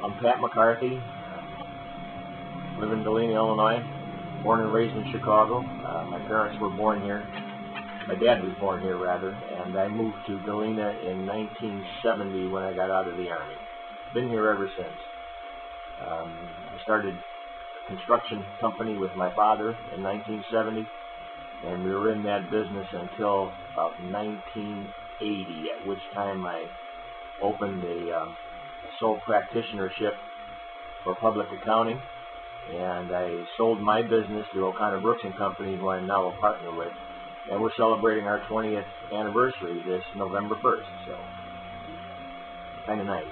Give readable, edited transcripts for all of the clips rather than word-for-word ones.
I'm Pat McCarthy. Live in Galena, Illinois. Born and raised in Chicago. My parents were born here. My dad was born here, rather, and I moved to Galena in 1970 when I got out of the Army. Been here ever since. I started a construction company with my father in 1970, and we were in that business until about 1980, at which time I opened a sole practitionership for public accounting, and I sold my business to O'Connor Brooks and Company, who I'm now a partner with, and we're celebrating our 20th anniversary this November 1st, so kind of nice.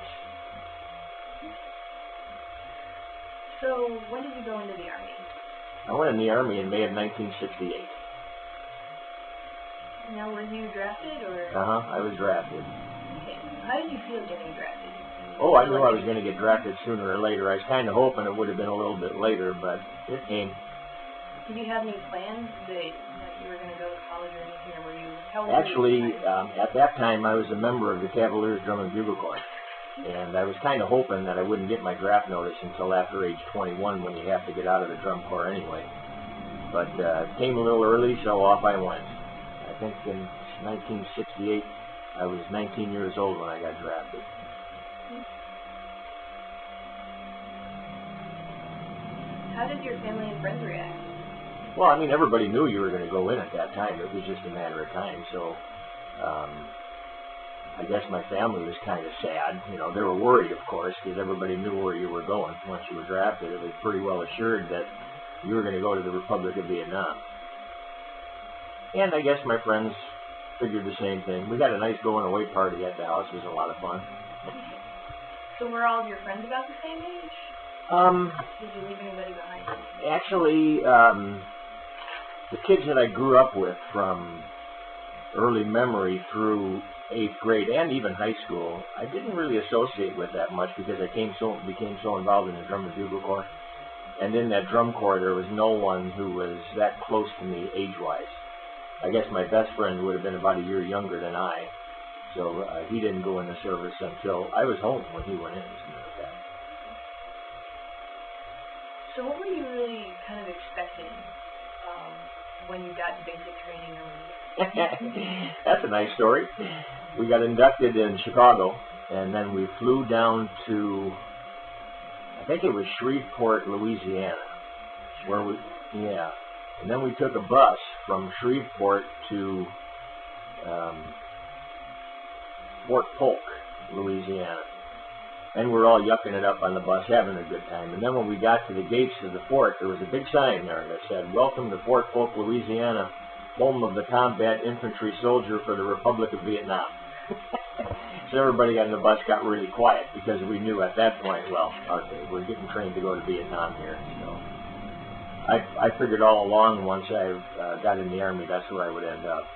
So when did you go into the Army? I went in the Army in May of 1968. Now, were you drafted, or? I was drafted. Okay. How did you feel getting drafted? Oh, I knew I was going to get drafted sooner or later. I was kind of hoping it would have been a little bit later, but it came. Did you have any plans that you were going to go to college or anything, or were you? Actually, at that time, I was a member of the Cavaliers Drum and Bugle Corps, and I was kind of hoping that I wouldn't get my draft notice until after age 21, when you have to get out of the drum corps anyway. But it came a little early, so off I went. I think in 1968, I was 19 years old when I got drafted. How did your family and friends react? Well, I mean, everybody knew you were going to go in at that time. It was just a matter of time. So I guess my family was kind of sad. You know, they were worried, of course, because everybody knew where you were going once you were drafted. It was pretty well assured that you were going to go to the Republic of Vietnam. And I guess my friends figured the same thing. We had a nice going-away party at the house. It was a lot of fun. So were all of your friends about the same age? Did you leave anybody behind? Actually, the kids that I grew up with from early memory through 8th grade and even high school, I didn't really associate with that much because I became so involved in the Drum and Bugle Corps. And in that drum corps, there was no one who was that close to me age-wise. I guess my best friend would have been about a year younger than I, so he didn't go in the service until I was home when he went in, something like that. So what were you really kind of expecting when you got to basic training? That's a nice story. We got inducted in Chicago, and then we flew down to, I think it was Shreveport, Louisiana, and then we took a bus from Shreveport to Fort Polk, Louisiana. And we're all yucking it up on the bus, having a good time. And then when we got to the gates of the fort, there was a big sign there that said, "Welcome to Fort Polk, Louisiana, home of the combat infantry soldier for the Republic of Vietnam." So everybody on the bus got really quiet because we knew at that point, well, okay, we're getting trained to go to Vietnam here. So I figured all along once I got in the Army, that's where I would end up.